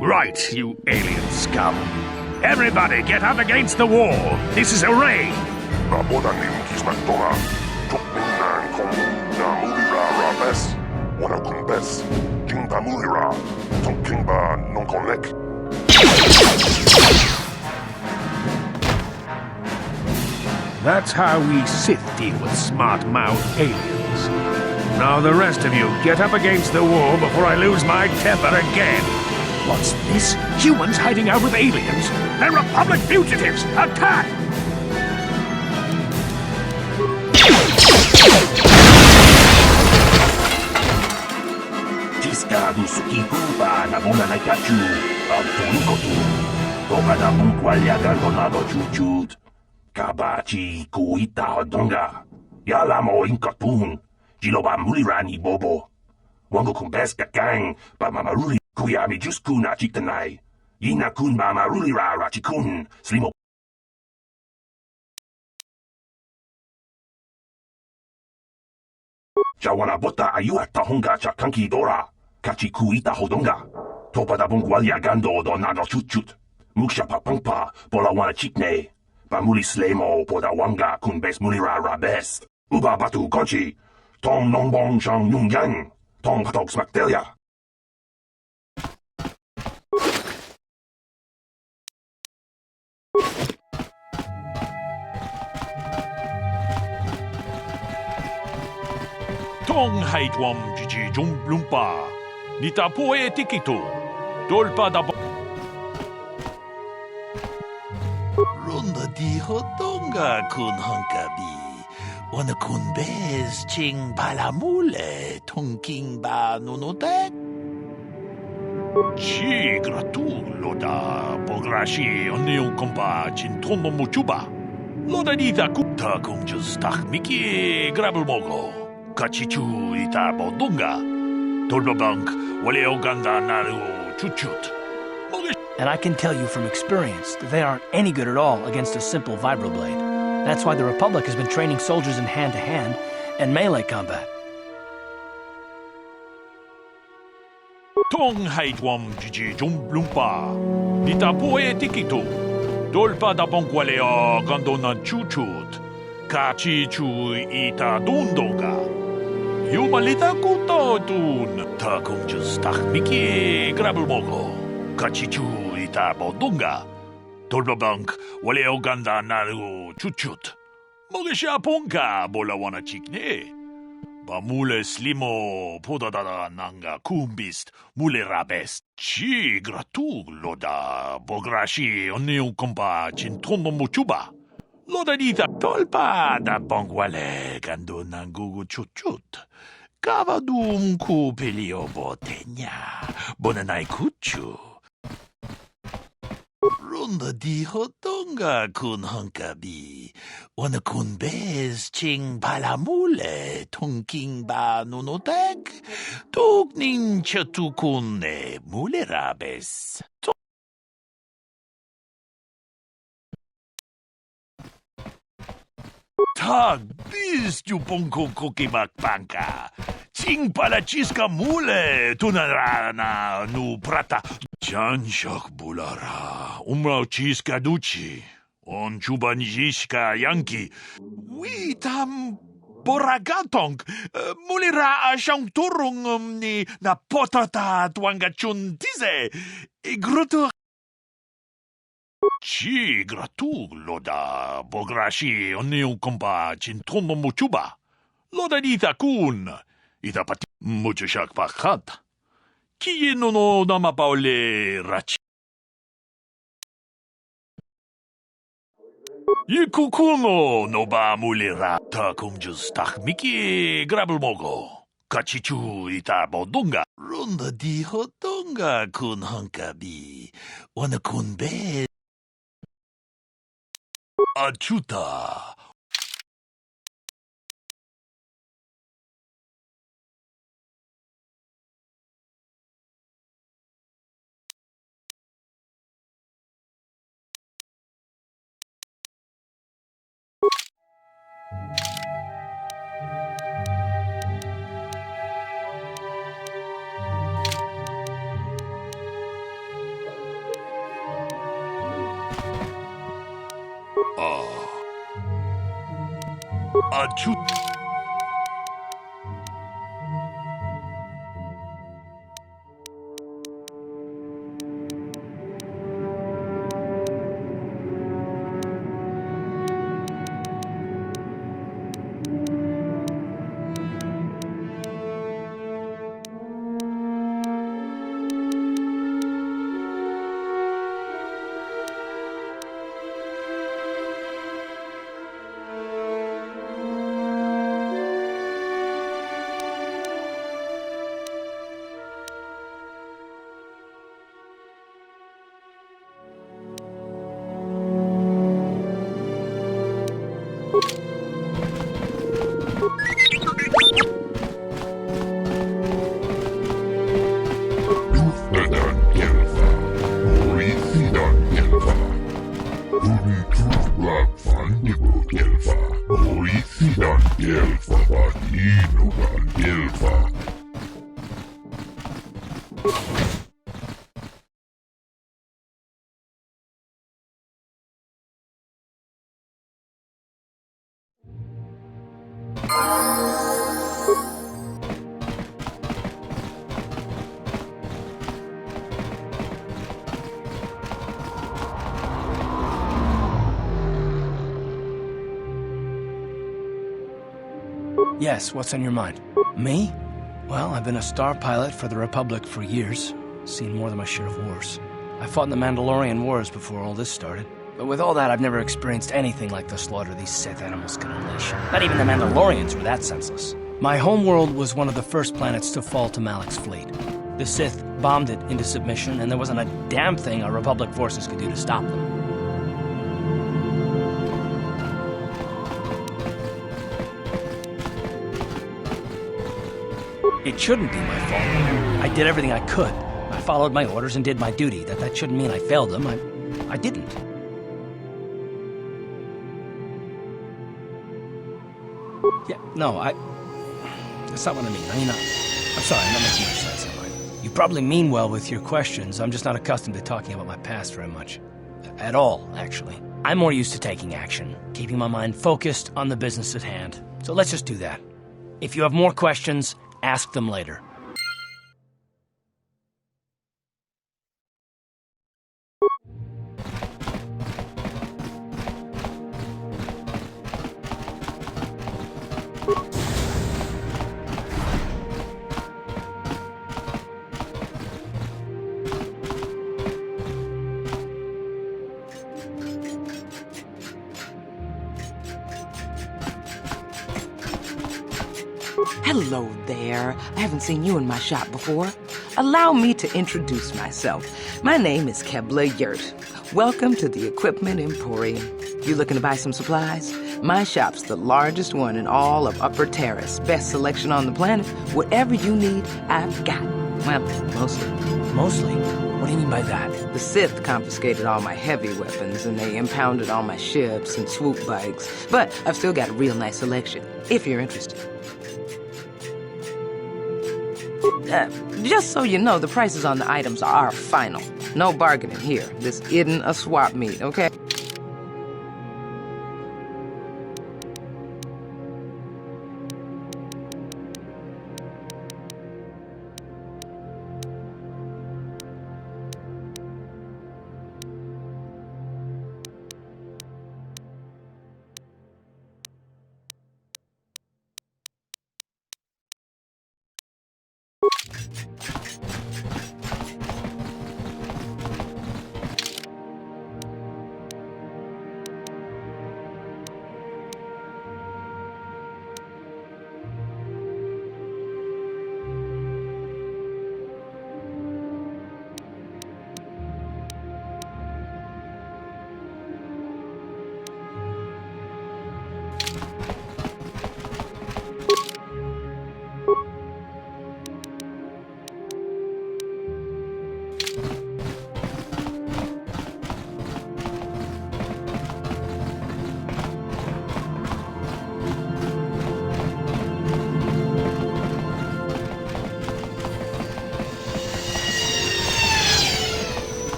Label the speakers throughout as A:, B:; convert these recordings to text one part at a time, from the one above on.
A: Right, you alien scum. Everybody get up against the wall. This is a raid. That's how we Sith deal with smart-mouthed aliens. Now the rest of you get up against the wall before I lose my temper again. What's this? Humans hiding out with aliens? They're Republic fugitives! Attack!
B: Tiscado sukipupa na mona na kachu, autoikotu. Toka na munkwali agandonado chuchut. Kabachi kuita hodonga. Yalamo inkatun. Jiloba mulirani bobo. Wango kumbeska kang, pa mamaruli. Kuyami juskuna chitanai. Yina kun mama rulira rachikun. Slimo. Chawana bota ayua tahonga chakanki dora. Kachikuita hodonga. Topa da bongwalia gando do nado chuchut. Muksha papangpa pola wana chikne. Pamuli slemo poda wanga kun bes mulira rabes. Uba batu konchi. Tong nongbong shang nungyang. Tong hatok smaktelia.
C: Tong haitwam jiji jumblumpa. Nita poe tikito. Dolpa da
D: Runda di hodonga kun honkabi. Wana kun bez ching palamule. Tonking ba nunotek.
C: Chi gratul loda pograshi onneon kompa chintono muchuba. Loda dita kuta kung just tak miki grabel mogo. Kachichu ita bodunga. Tolbabank wale oganda naru chuchut.
E: And I can tell you from experience that they aren't any good at all against a simple vibroblade. That's why the Republic has been training soldiers in hand-to-hand and melee combat.
C: Tong haitwam jiji jumblumpa. Nita poe tikito. Dolpa da bonkwale o gandona chuchut. Kachichu ita dundonga. Yumalita kuto dun. Ta kung just tak miki grabel mogo. Kachichu ita bodunga. Tolbabank wale oganda naru chuchut. Mogesha ponka bola wana chikne. Bamule slimo podadada nanga kumbist mule rabest. Chi gratu loda bograshi oneu kompa chintono muchuba. Loda dita tolpa da bongwale gando nangugu chuchut. Kavadum ku pelio botenya. Bonanai kuchu.
D: Runda di hodonga kun honkabi. Wana kun bez ching palamule. Tonking ba nunotek. Tugnin chatukune mule rabes. Tag bis tu ponko kokimak panka. Ching palachiska mule tunarana nu prata. Janshak bulara umrau chiska duchi.
C: On chubanjishka Yankee. We tam boragatong. Mulira siyang turong ni na potata tuangachun tize. Gruto. Chi gratug loda bograshi oniu kompa chintono muchuba. Loda dita kun. Ita pati mucho shak pakat. Kiye no nama paule rachi. Ikukuno no ba mulira ta kumjus tak miki grabel mogo. Kachichu ita bodunga. Runda di hodunga kun hankabi. Wana kun be. Achuta. Achuta.
E: Yes, what's on your mind? Me? Well, I've been a star pilot for the Republic for years. Seen more than my share of wars. I fought in the Mandalorian Wars before all this started. But with all that, I've never experienced anything like the slaughter these Sith animals can unleash. Not even the Mandalorians were that senseless. My homeworld was one of the first planets to fall to Malak's fleet. The Sith bombed it into submission, and there wasn't a damn thing our Republic forces could do to stop them. It shouldn't be my fault. I did everything I could. I followed my orders and did my duty. That shouldn't mean I failed them. I didn't. Yeah, no, that's not what I mean. I'm sorry, I'm not making much sense, am I? You probably mean well with your questions. I'm just not accustomed to talking about my past very much. At all, actually. I'm more used to taking action, keeping my mind focused on the business at hand. So let's just do that. If you have more questions, ask them later.
F: Hello there. I haven't seen you in my shop before. Allow me to introduce myself. My name is Kebla Yurt. Welcome to the Equipment Emporium. You looking to buy some supplies? My shop's the largest one in all of Upper Taris. Best selection on the planet. Whatever you need, I've got. Well, mostly.
E: Mostly? What do you mean by that?
F: The Sith confiscated all my heavy weapons, and they impounded all my ships and swoop bikes. But I've still got a real nice selection, if you're interested. Just so you know, the prices on the items are final. No bargaining here. This isn't a swap meet, okay?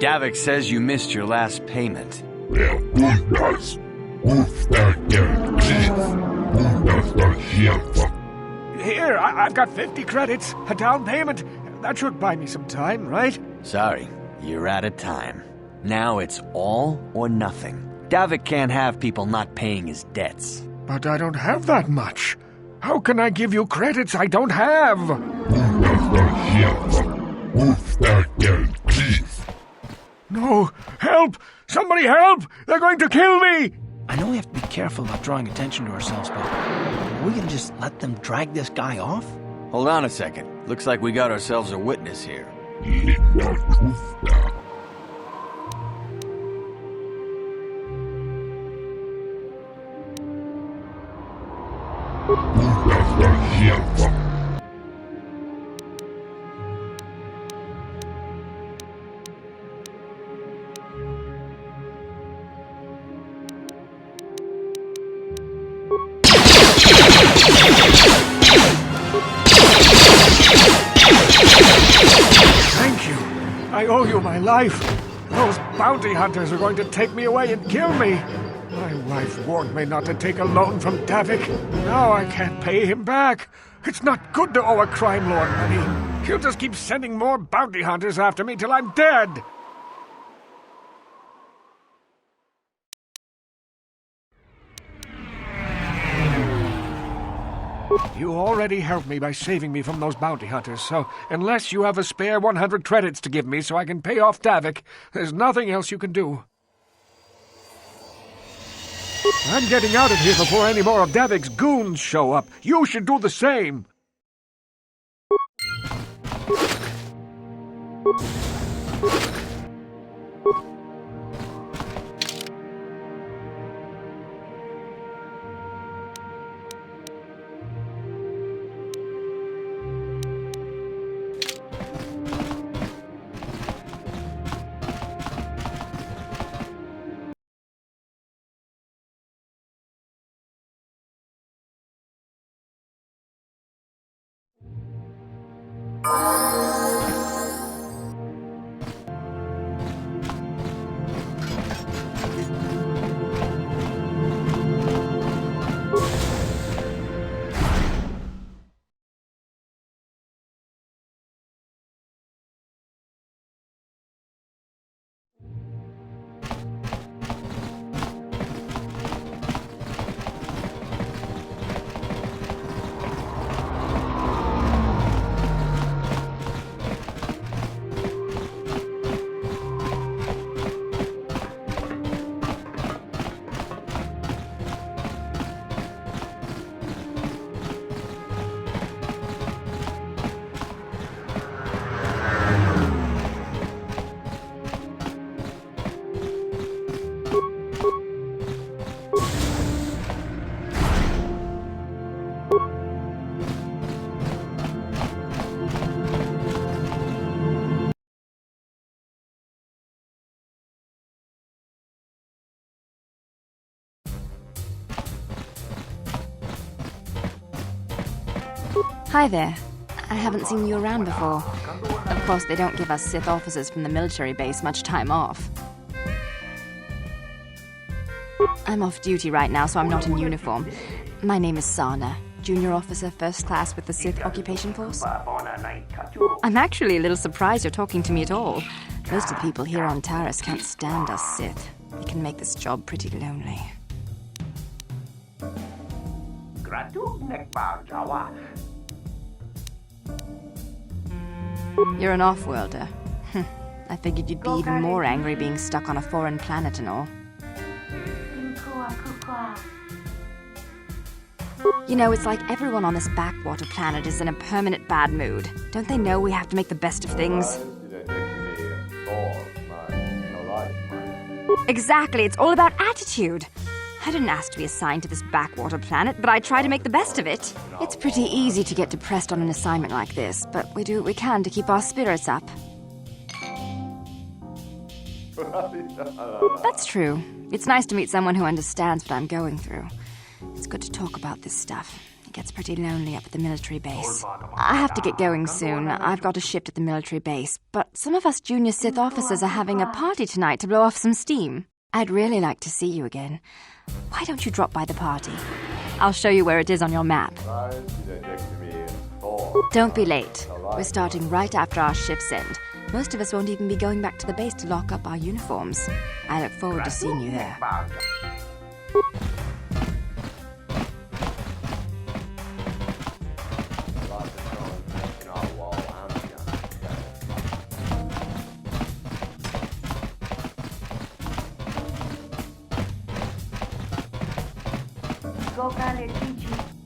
E: Davik says you missed your last payment.
A: Here, I've got 50 credits, a down payment. That should buy me some time, right?
E: Sorry, you're out of time. Now it's all or nothing. Davik can't have people not paying his debts.
A: But I don't have that much. How can I give you credits I don't have? No! Help! Somebody help! They're going to kill me!
E: I know we have to be careful about drawing attention to ourselves, but are we gonna just let them drag this guy off? Hold on a second. Looks like we got ourselves a witness here.
A: Thank you. I owe you my life. Those bounty hunters are going to take me away and kill me. My wife warned me not to take a loan from Davik. Now I can't pay him back. It's not good to owe a crime lord money. He'll just keep sending more bounty hunters after me till I'm dead. You already helped me by saving me from those bounty hunters, so unless you have a spare 100 credits to give me so I can pay off Davik, there's nothing else you can do. I'm getting out of here before any more of Davik's goons show up. You should do the same.
G: Hi there. I haven't seen you around before. Of course, they don't give us Sith officers from the military base much time off. I'm off duty right now, so I'm not in uniform. My name is Sana, junior officer, first class with the Sith occupation force. I'm actually a little surprised you're talking to me at all. Most of the people here on Taris can't stand us Sith. They can make this job pretty lonely. You're an off-worlder. I figured you'd be even more angry being stuck on a foreign planet and all. You know, it's like everyone on this backwater planet is in a permanent bad mood. Don't they know we have to make the best of things? Exactly, it's all about attitude. I didn't ask to be assigned to this backwater planet, but I try to make the best of it. It's pretty easy to get depressed on an assignment like this, but we do what we can to keep our spirits up. That's true. It's nice to meet someone who understands what I'm going through. It's good to talk about this stuff, It gets pretty lonely up at the military base. I have to get going soon. I've got a shift at the military base. But some of us junior Sith officers are having a party tonight to blow off some steam. I'd really like to see you again. Why don't you drop by the party? I'll show you where it is on your map. Don't be late. We're starting right after our shifts end. Most of us won't even be going back to the base to lock up our uniforms. I look forward to seeing you there.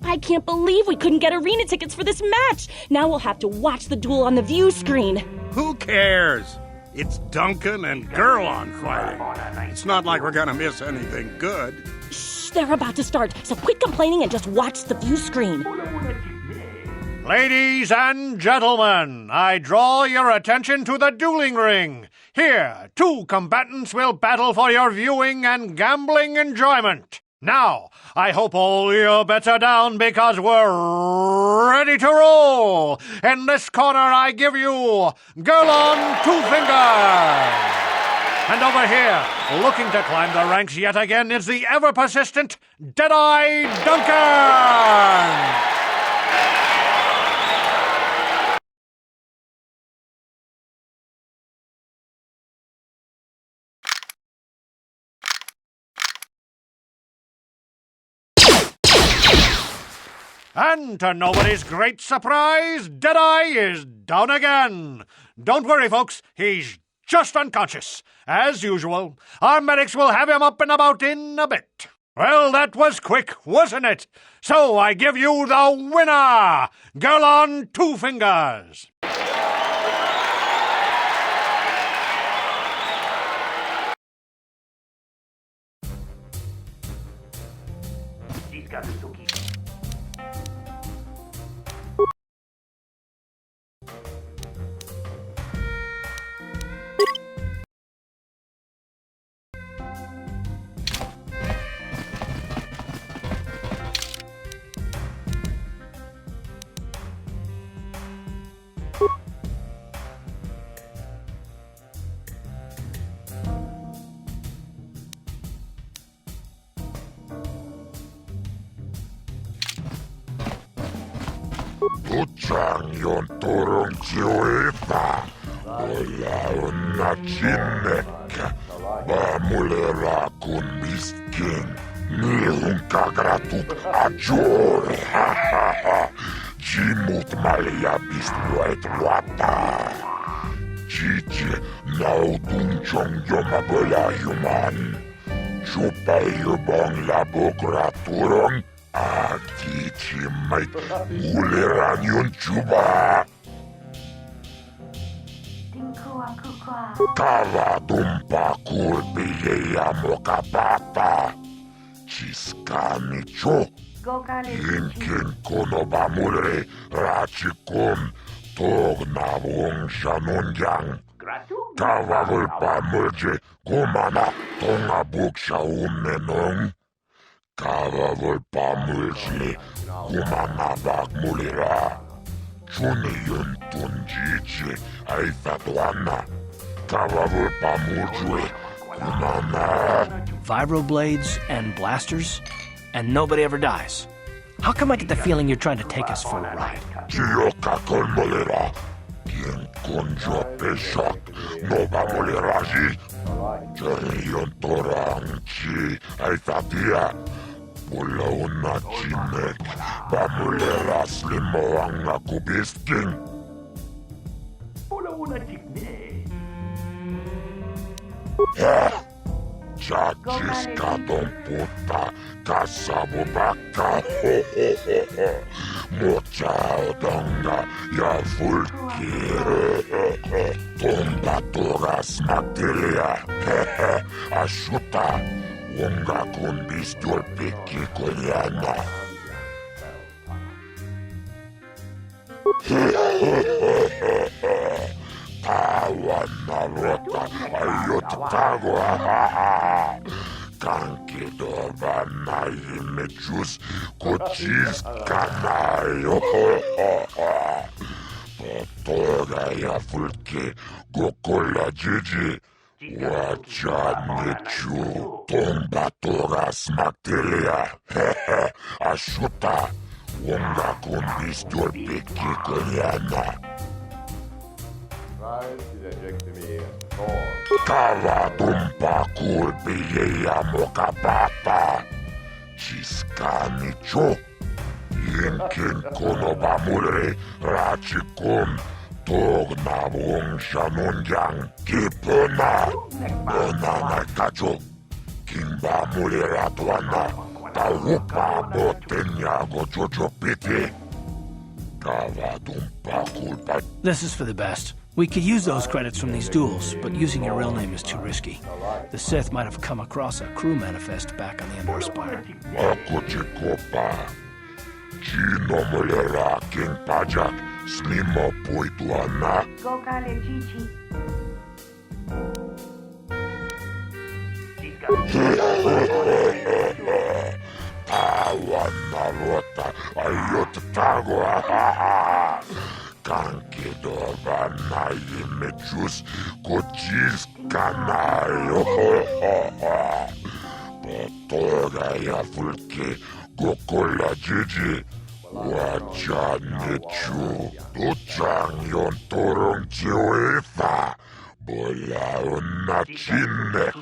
H: I can't believe we couldn't get arena tickets for this match. Now we'll have to watch the duel on the view screen.
A: Who cares? It's Duncan and Gurlon fighting. It's not like we're gonna miss anything good.
H: Shh, they're about to start, so quit complaining and just watch the view screen.
C: Ladies and gentlemen, I draw your attention to the dueling ring. Here, two combatants will battle for your viewing and gambling enjoyment. Now, I hope all your bets are down because we're ready to roll. In this corner, I give you Gurlon Two Fingers. And over here, looking to climb the ranks yet again, is the ever-persistent Jedi Duncan. And to nobody's great surprise, Deadeye is down again. Don't worry, folks, he's just unconscious. As usual, our medics will have him up and about in a bit. Well, that was quick, wasn't it? So I give you the winner, Gurlon Two Fingers.
B: Tutsang turun siuita, olla chinnekkä, vaamulera kun miskin, niihun kagratuk ajor, jimut malja pistuet luota. Chichi nautun chong joma bolajuman, chupayubong labokraturong, Atichimait uleran yun chuba. Kava dumpa kulpiyeya mo kapata. Chiskani cho. Inkin kono ba mule rachikum tog na wong shanonyang. Kava vulpa mulje kumana tonga buksha ummenong. Kava volpa mulsli, kumana bak mulira. Chuni yun tunjichi, aita tuana. Kava volpa mulsli, kumana.
E: Vibroblades and blasters, and nobody ever dies. How come I get the feeling you're trying to take us for a ride?
B: Chiyoka kon mulira. Kien konjo peshak, nova muliraji. Chani yun torang chi, aita tia. Pula una chinek, bamulera slimo ang nakubisking. Pula una chikne. Chachis katong puta, kasabo baka, Mochao donga, ya fulkir. Tomba toras materia, ashuta. Unga kun bistul piki kuliana. Tawa narota ayot tagwa. Kanki dova na imechus kuch Ciscanaio. Potora ya fulke gokola jiji. Wachanichu tomba toras materia. Ashuta. Wonga kondistor peki konyana. Kava tumpa kulpi ya mokapapa. Ciscanicho. Yinkin konoba mure rachikun. Togna wong shanonjang kipona. Onana kacho. Kimba mure ratuana. Taupa botenya go jojo piti. Kava tumpa kulpa.
E: This is for the best. We could use those credits from these duels, but using your real name is too risky. The Sith might have come across a crew manifest back on the Endor Spire.
B: Ako chikopa. Chino mulera king pajak. Slimo puituana. Tawana rota. Ayot tago. Kankidova na imechus kochis kanayo. Potora ya fulke gokola jiji. Wachanichu tuchang yon torong chiwefa. Bola unachineka.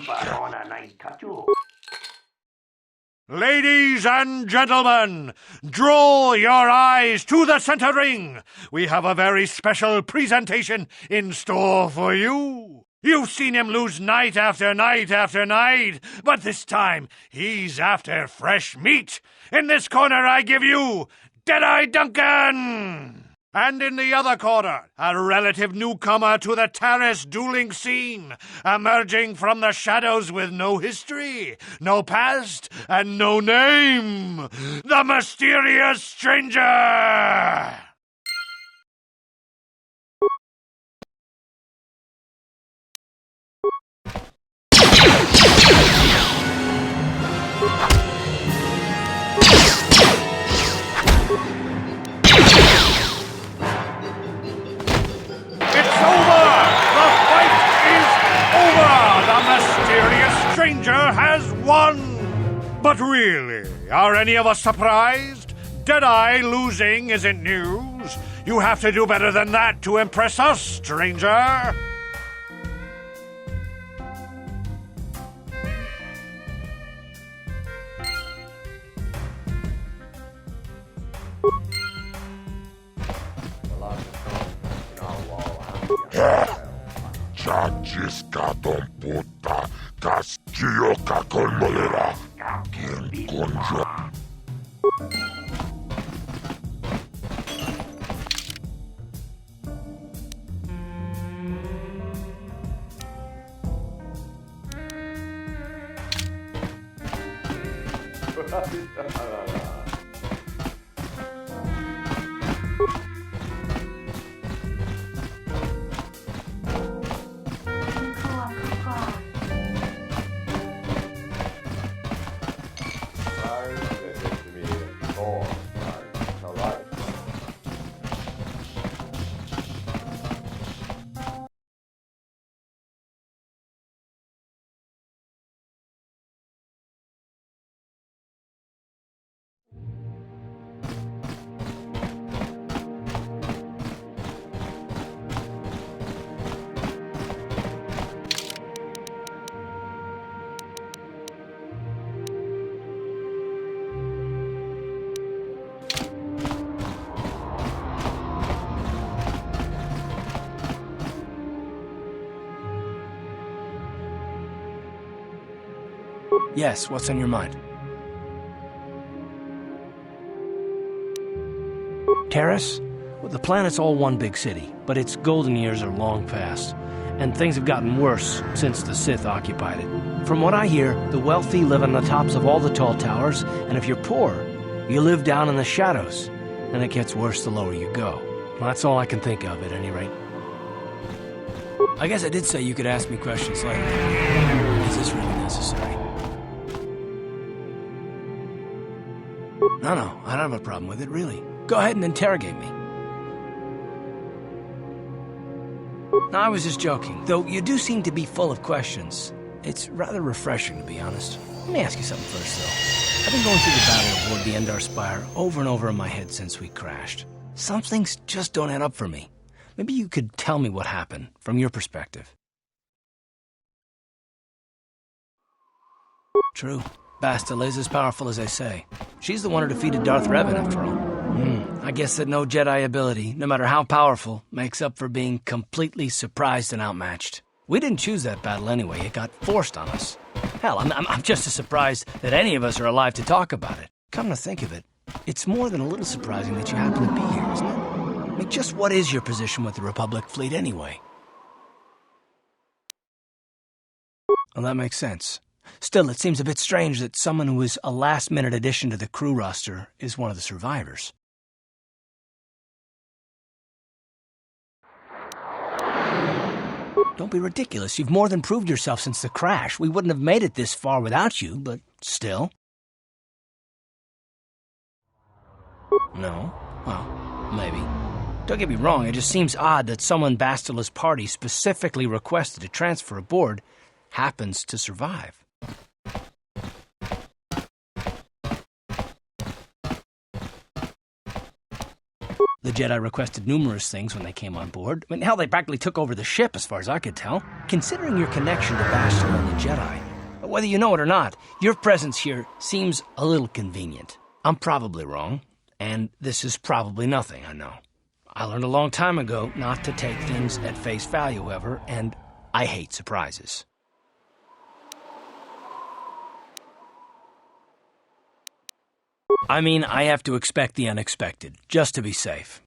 C: Ladies and gentlemen, draw your eyes to the center ring. We have a very special presentation in store for you. You've seen him lose night after night after night, but this time he's after fresh meat. In this corner I give you Jedi Duncan! And in the other corner, a relative newcomer to the Taris dueling scene, emerging from the shadows with no history, no past, and no name, the mysterious stranger! Has won! But really, are any of us surprised? Deadeye losing isn't news. You have to do better than that to impress us, stranger.
B: Chachiska don puta. Castillo Cacolmolera. Quien conjo.
E: Yes, what's on your mind? Taris? Well, the planet's all one big city, but its golden years are long past, and things have gotten worse since the Sith occupied it. From what I hear, the wealthy live on the tops of all the tall towers, and if you're poor, you live down in the shadows, and it gets worse the lower you go. Well, that's all I can think of, at any rate. I guess I did say you could ask me questions later. Is this really necessary? No, I don't have a problem with it, really. Go ahead and interrogate me. No, I was just joking, though you do seem to be full of questions. It's rather refreshing, to be honest. Let me ask you something first, though. I've been going through the battle aboard the Endar Spire over and over in my head since we crashed. Some things just don't add up for me. Maybe you could tell me what happened, from your perspective. True. Bastilla is as powerful as they say. She's the one who defeated Darth Revan, after all. I guess that no Jedi ability, no matter how powerful, makes up for being completely surprised and outmatched. We didn't choose that battle anyway. It got forced on us. Hell, I'm just as surprised that any of us are alive to talk about it. Come to think of it, it's more than a little surprising that you happen to be here, isn't it? I mean, just what is your position with the Republic fleet anyway? Well, that makes sense. Still, it seems a bit strange that someone who is a last-minute addition to the crew roster is one of the survivors. Don't be ridiculous. You've more than proved yourself since the crash. We wouldn't have made it this far without you, but still. No? Well, maybe. Don't get me wrong, it just seems odd that someone Bastilla's party specifically requested to transfer aboard happens to survive. The Jedi requested numerous things when they came on board. I mean, hell, they practically took over the ship, as far as I could tell. Considering your connection to Bastilla and the Jedi, whether you know it or not, your presence here seems a little convenient. I'm probably wrong, and this is probably nothing, I know. I learned a long time ago not to take things at face value, however, and I hate surprises. I mean, I have to expect the unexpected, just to be safe.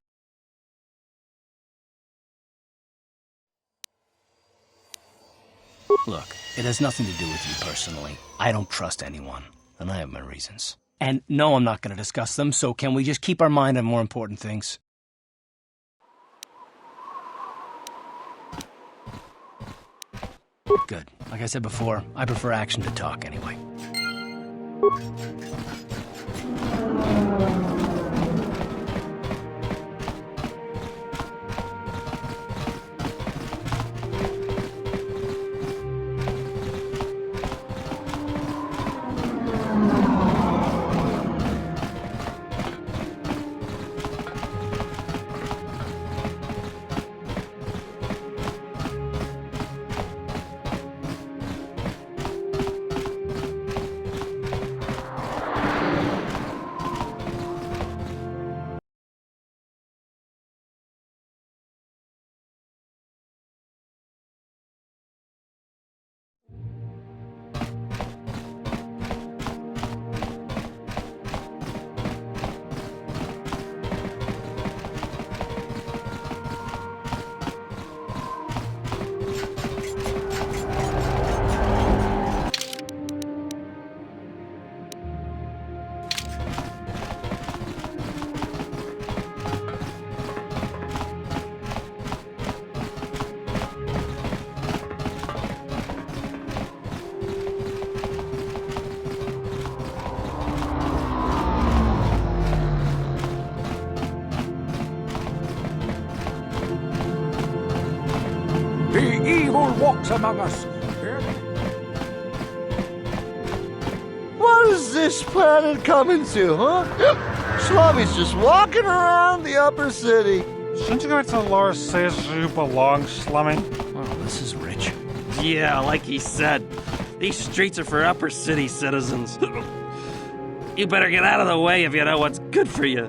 E: Look, it has nothing to do with you personally. I don't trust anyone, and I have my reasons. And no, I'm not going to discuss them, so can we just keep our mind on more important things? Good. Like I said before, I prefer action to talk anyway.
A: Walks among us.
I: What is this planet coming to, huh? Sloppy's just walking around the upper city.
J: Shouldn't you go to the lower cities where you belong, Slummy?
E: Well, this is rich.
K: Yeah, like he said, these streets are for upper city citizens. You better get out of the way if you know what's good for you.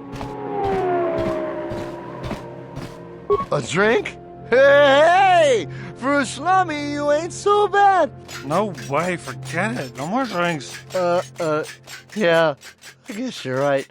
I: A drink? Hey! For a slummy, you ain't so bad.
J: No way, forget it. No more drinks.
I: Yeah, I guess you're right.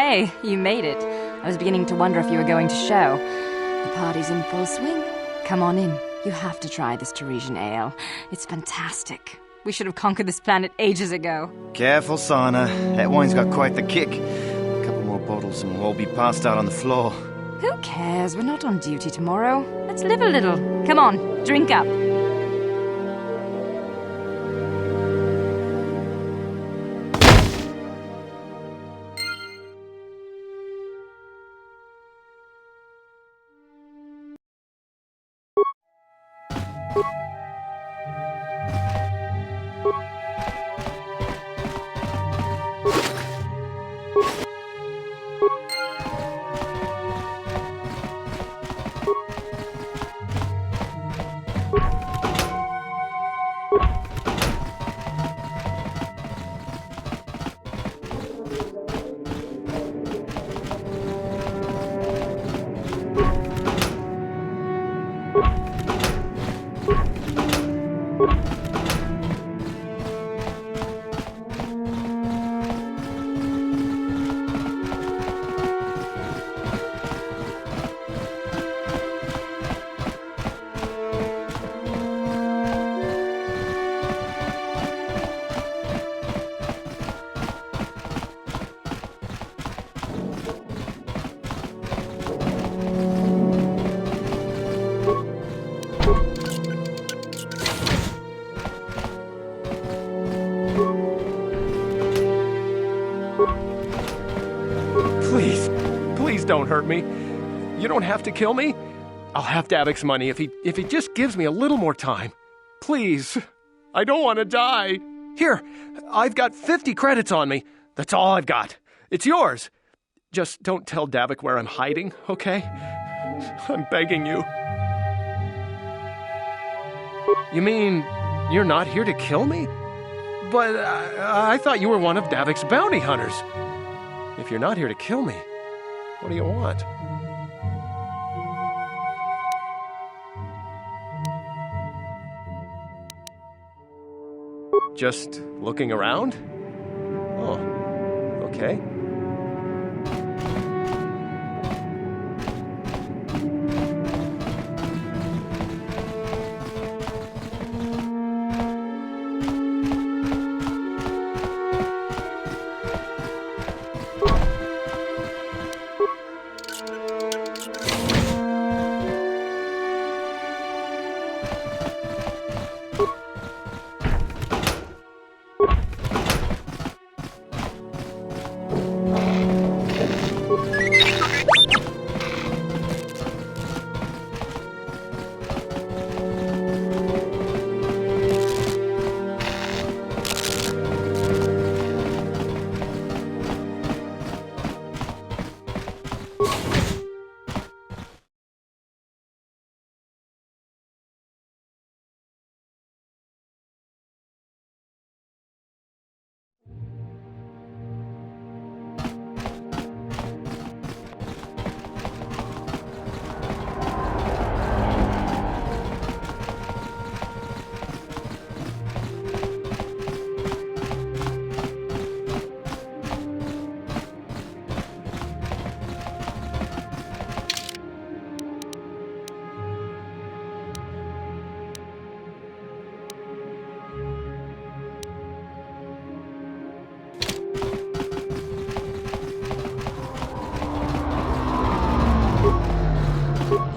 G: Hey, you made it. I was beginning to wonder if you were going to show. The party's in full swing. Come on in. You have to try this Tarisian ale. It's fantastic. We should have conquered this planet ages ago.
I: Careful, Sana. That wine's got quite the kick. A couple more bottles and we'll all be passed out on the floor.
G: Who cares? We're not on duty tomorrow. Let's live a little. Come on, drink up.
L: Please don't hurt me. You don't have to kill me. I'll have Davik's money if he just gives me a little more time. Please. I don't want to die. Here, I've got 50 credits on me. That's all I've got. It's yours. Just don't tell Davik where I'm hiding, okay? I'm begging you. You mean you're not here to kill me? But I thought you were one of Davik's bounty hunters. If you're not here to kill me, what do you want? Just looking around? Oh, okay.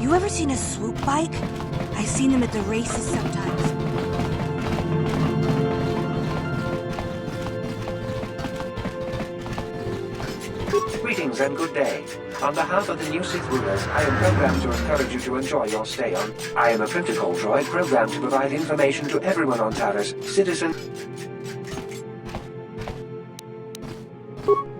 M: You ever seen a swoop bike? I've seen them at the races sometimes.
N: Greetings and good day. On behalf of the new Sith rulers, I am programmed to encourage you to enjoy your stay on. I am a protocol droid programmed to provide information to everyone on Taris, citizen.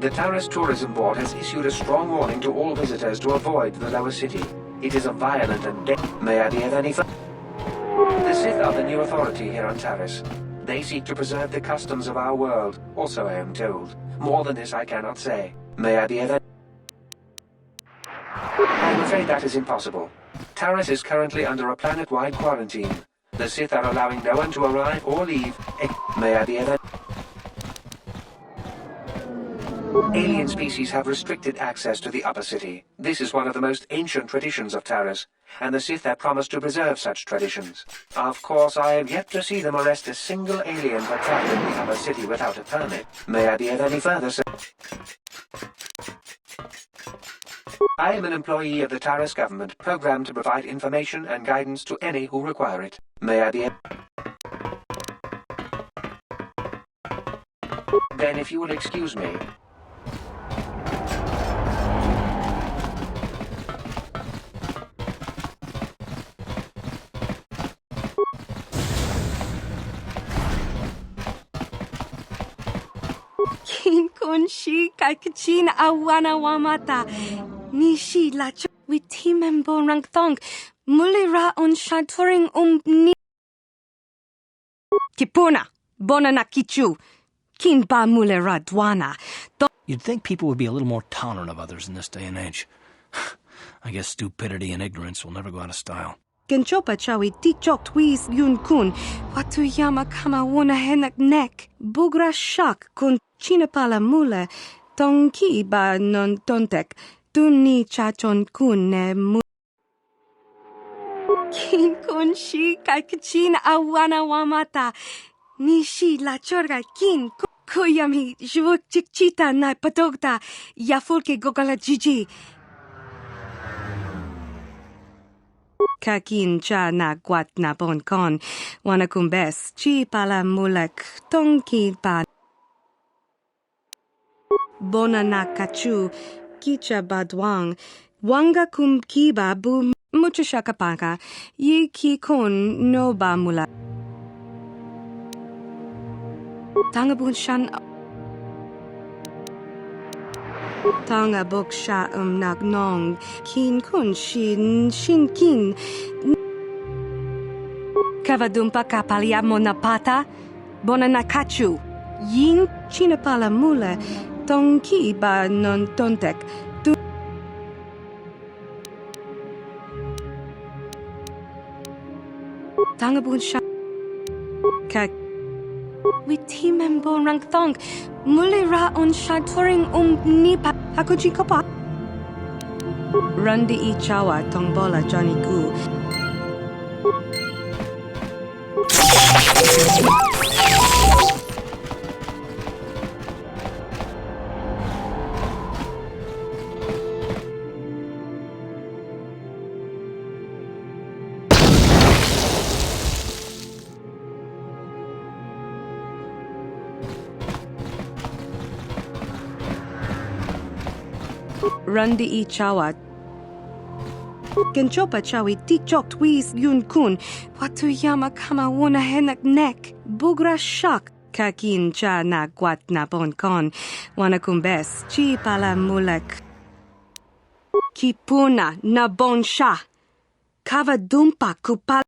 N: The Taris Tourism Board has issued a strong warning to all visitors to avoid the lower city. It is a violent and May I be of any The Sith are the new authority here on Taris. They seek to preserve the customs of our world, also I am told. More than this I cannot say. May I be of I'm afraid that is impossible. Taris is currently under a planet-wide quarantine. The Sith are allowing no one to arrive or leave. May I be of Alien species have restricted access to the upper city. This is one of the most ancient traditions of Taris, and the Sith have promised to preserve such traditions. Of course, I have yet to see them arrest a single alien for traveling the upper city without a permit. May I be of any further, sir? I am an employee of the Taris government, programmed to provide information and guidance to any who require it. May I be... Then if you will excuse me...
O: Kin kun shi kaikachin awana wamata. Nishi lacho witimembo rangthong. Mulira on shaturing ni. Kipuna, bonana kichu. Kin ba mulera dwana.
E: You'd think people would be a little more tolerant of others in this day and age. I guess stupidity and ignorance will never go out of style.
O: Genchopa chawi tichok twiz yun kun. Watu yama kama wona henak nek. Bugra shak kun chinapala mule. Tonki ba non tontek. Dunni chachon kun ne mu. Kin kun shi kaikachin awana wamata. Nishi la chorga kin kuyami jvuk chikchita na patogta. Yafulke gogala jiji. Kakin cha na guat na bon kon. Wanakumbes chi pala mulek tonki pa. Bona na kachu. Kicha badwang. Wanga kum kiba bu muchashakapaka. Yi ki kon no ba mula. Tangabun shan. Tanga bok sha nak nong. Kin kun shin kin. Kavadumpa kapalia monapata. Bona nakachu. Yin chinapala mule. Tonki ba non tontek. Tangabun sha. Kak. Witimembo rangthong. Mulira on shaturing nipa. Hakuchi kopa. Rundi I chawa tongbola Johnny Gu. Rundi I chawa. Genchopa chawi tichok twiz yun kun. Watu yama kama wona henak nek. Bugra shak. Kakin cha na guat na bon kon. Wanakumbes chi pala mulek. Kipuna na bon sha. Kavadumpa kupal.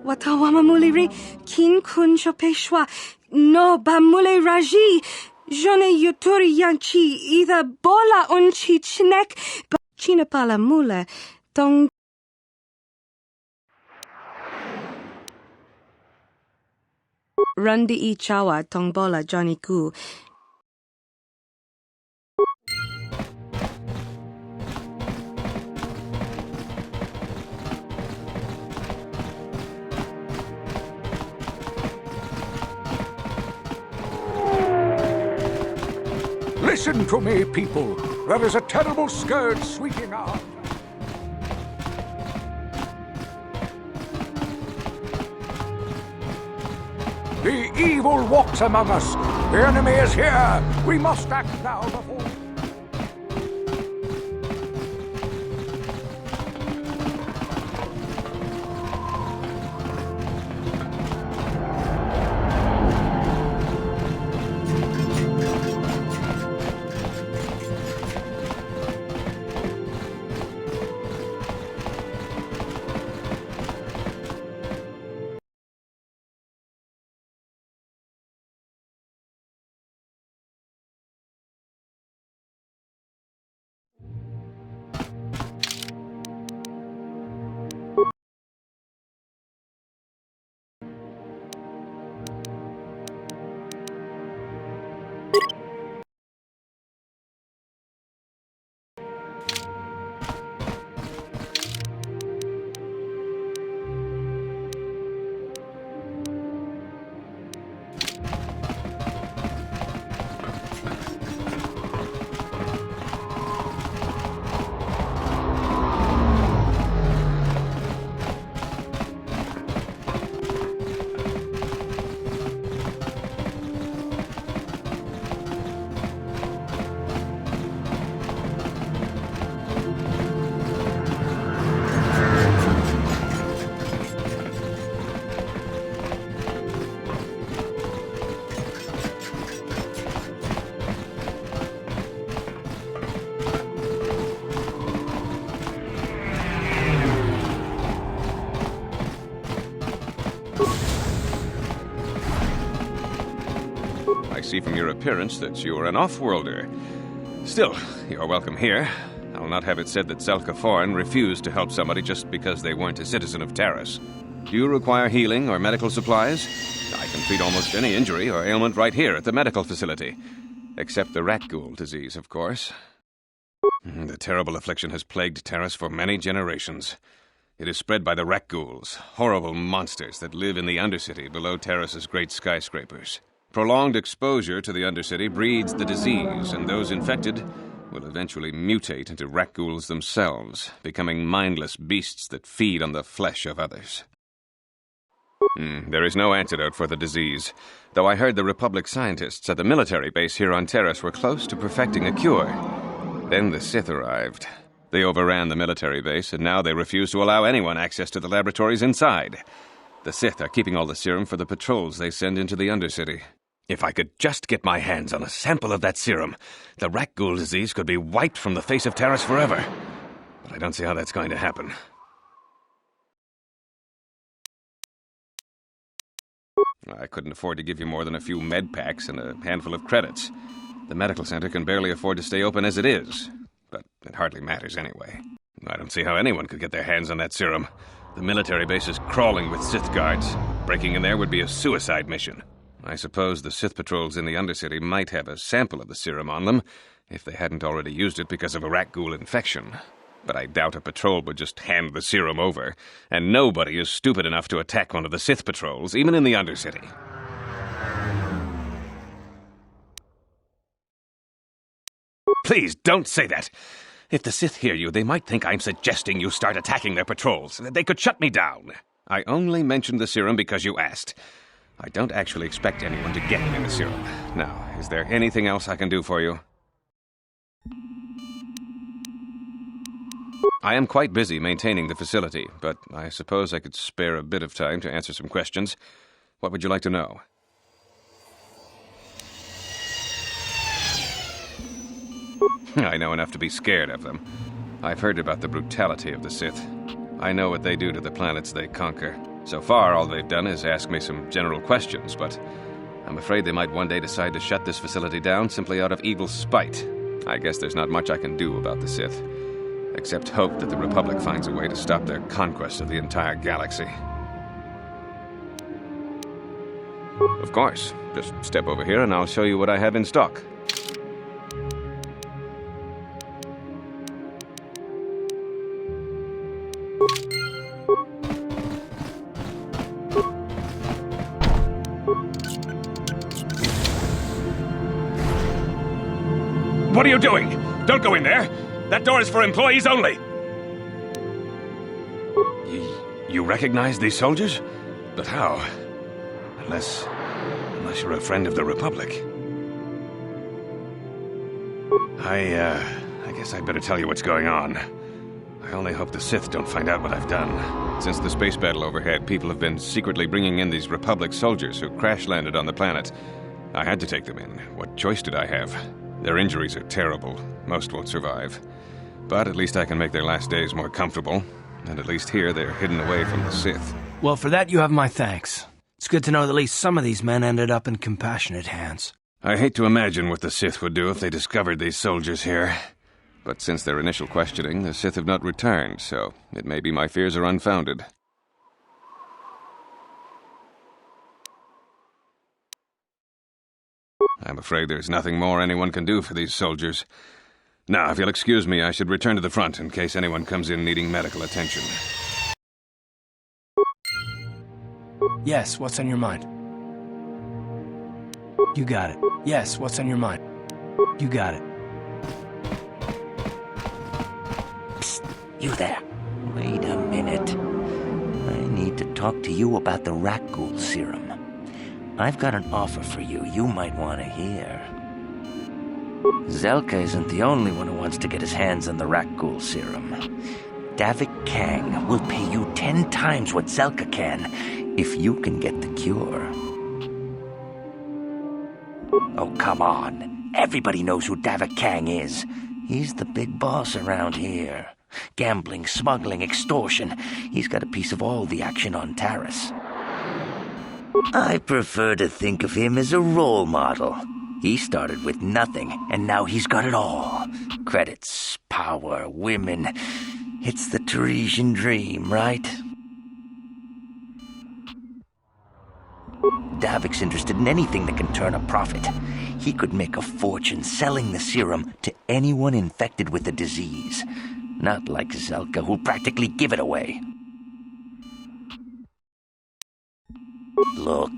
O: Watawama muliri. Kin kun chopeshwa. No ba mule raji. Jone yuturi yanchi. Either bola unchi chinek. Ba chinapala mule. Tong. Rundi I chawa tongbola Johnny Gu.
A: Listen to me, people. There is a terrible scourge sweeping out. The evil walks among us. The enemy is here. We must act now before...
P: I see from your appearance that you are an off-worlder. Still, you're welcome here. I'll not have it said that Zelka Foreign refused to help somebody just because they weren't a citizen of Taris. Do you require healing or medical supplies? I can treat almost any injury or ailment right here at the medical facility. Except the Rakghoul disease, of course. The terrible affliction has plagued Taris for many generations. It is spread by the Rakghouls, horrible monsters that live in the Undercity below Taris's great skyscrapers. Prolonged exposure to the Undercity breeds the disease, and those infected will eventually mutate into Rakghouls themselves, becoming mindless beasts that feed on the flesh of others. There is no antidote for the disease, though I heard the Republic scientists at the military base here on Taris were close to perfecting a cure. Then the Sith arrived. They overran the military base, and now they refuse to allow anyone access to the laboratories inside. The Sith are keeping all the serum for the patrols they send into the Undercity. If I could just get my hands on a sample of that serum, the Rakghoul disease could be wiped from the face of Taris forever. But I don't see how that's going to happen. I couldn't afford to give you more than a few med packs and a handful of credits. The medical center can barely afford to stay open as it is. But it hardly matters anyway. I don't see how anyone could get their hands on that serum. The military base is crawling with Sith guards. Breaking in there would be a suicide mission. I suppose the Sith patrols in the Undercity might have a sample of the serum on them, if they hadn't already used it because of a Rakghoul infection. But I doubt a patrol would just hand the serum over, and nobody is stupid enough to attack one of the Sith patrols, even in the Undercity. Please, don't say that. If the Sith hear you, they might think I'm suggesting you start attacking their patrols. They could shut me down. I only mentioned the serum because you asked. I don't actually expect anyone to get me the serum. Now, is there anything else I can do for you? I am quite busy maintaining the facility, but I suppose I could spare a bit of time to answer some questions. What would you like to know? I know enough to be scared of them. I've heard about the brutality of the Sith. I know what they do to the planets they conquer. So far, all they've done is ask me some general questions, but I'm afraid they might one day decide to shut this facility down simply out of evil spite. I guess there's not much I can do about the Sith, except hope that the Republic finds a way to stop their conquest of the entire galaxy. Of course. Just step over here and I'll show you what I have in stock. What are you doing? Don't go in there! That door is for employees only! You recognize these soldiers? But how? Unless you're a friend of the Republic. I guess I'd better tell you what's going on. I only hope the Sith don't find out what I've done. Since the space battle overhead, people have been secretly bringing in these Republic soldiers who crash-landed on the planet. I had to take them in. What choice did I have? Their injuries are terrible. Most won't survive. But at least I can make their last days more comfortable. And at least here they're hidden away from the Sith.
E: Well, for that you have my thanks. It's good to know that at least some of these men ended up in compassionate hands.
P: I hate to imagine what the Sith would do if they discovered these soldiers here. But since their initial questioning, the Sith have not returned, so it may be my fears are unfounded. I'm afraid there's nothing more anyone can do for these soldiers. Now, if you'll excuse me, I should return to the front in case anyone comes in needing medical attention.
E: Yes, what's on your mind? You got it. Yes, what's on your mind? You got it.
Q: Psst, you there. Wait a minute. I need to talk to you about the Rakghoul serum. I've got an offer for you might want to hear. Zelka isn't the only one who wants to get his hands on the Rakghoul serum. Davik Kang will pay you 10 times what Zelka can if you can get the cure. Oh, come on. Everybody knows who Davik Kang is. He's the big boss around here. Gambling, smuggling, extortion. He's got a piece of all the action on Taris. I prefer to think of him as a role model. He started with nothing, and now he's got it all. Credits, power, women. It's the Tarisian dream, right? Davik's interested in anything that can turn a profit. He could make a fortune selling the serum to anyone infected with the disease. Not like Zelka, who'll practically give it away. Look,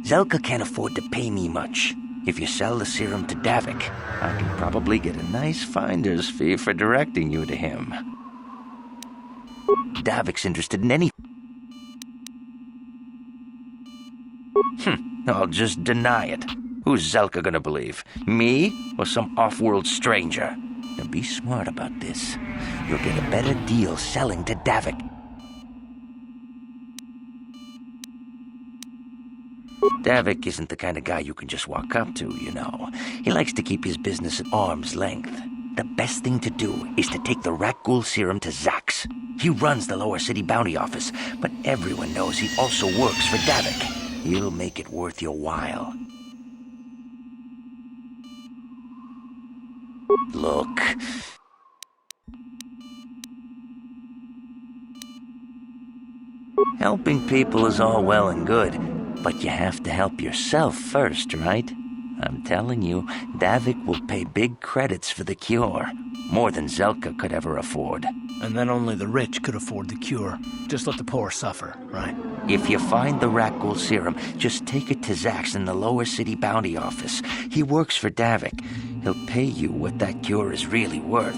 Q: Zelka can't afford to pay me much. If you sell the serum to Davik, I can probably get a nice finder's fee for directing you to him. Davik's interested in anything. I'll just deny it. Who's Zelka gonna believe? Me or some off-world stranger? Now be smart about this. You'll get a better deal selling to Davik. Davik isn't the kind of guy you can just walk up to, you know. He likes to keep his business at arm's length. The best thing to do is to take the Rakghoul serum to Zax. He runs the lower city bounty office, but everyone knows he also works for Davik. He'll make it worth your while. Look. Helping people is all well and good, but you have to help yourself first, right? I'm telling you, Davik will pay big credits for the cure. More than Zelka could ever afford.
E: And then only the rich could afford the cure. Just let the poor suffer, right?
Q: If you find the Rakghoul serum, just take it to Zax in the lower city bounty office. He works for Davik. He'll pay you what that cure is really worth.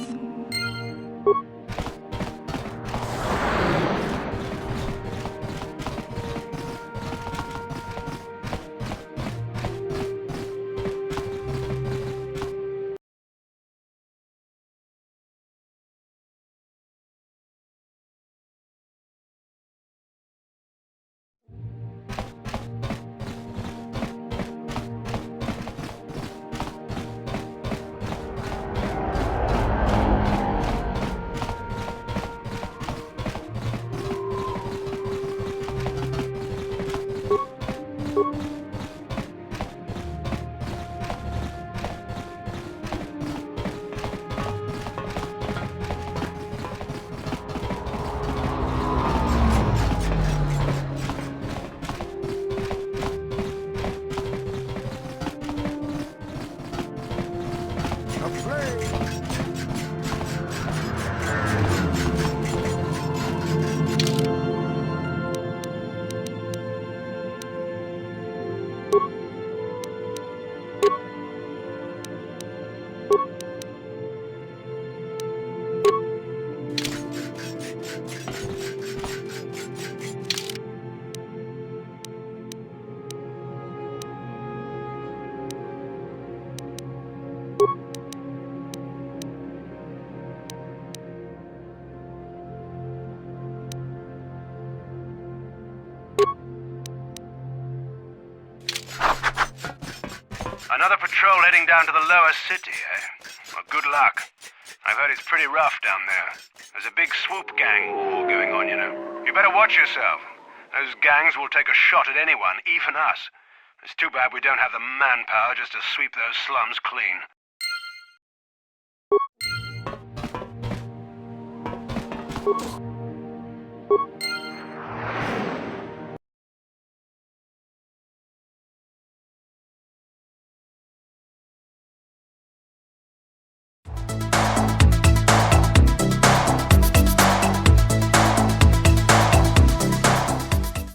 R: Another patrol heading down to the lower city, eh? Well, good luck. I've heard it's pretty rough down there. There's a big swoop gang war going on, you know. You better watch yourself. Those gangs will take a shot at anyone, even us. It's too bad we don't have the manpower just to sweep those slums clean.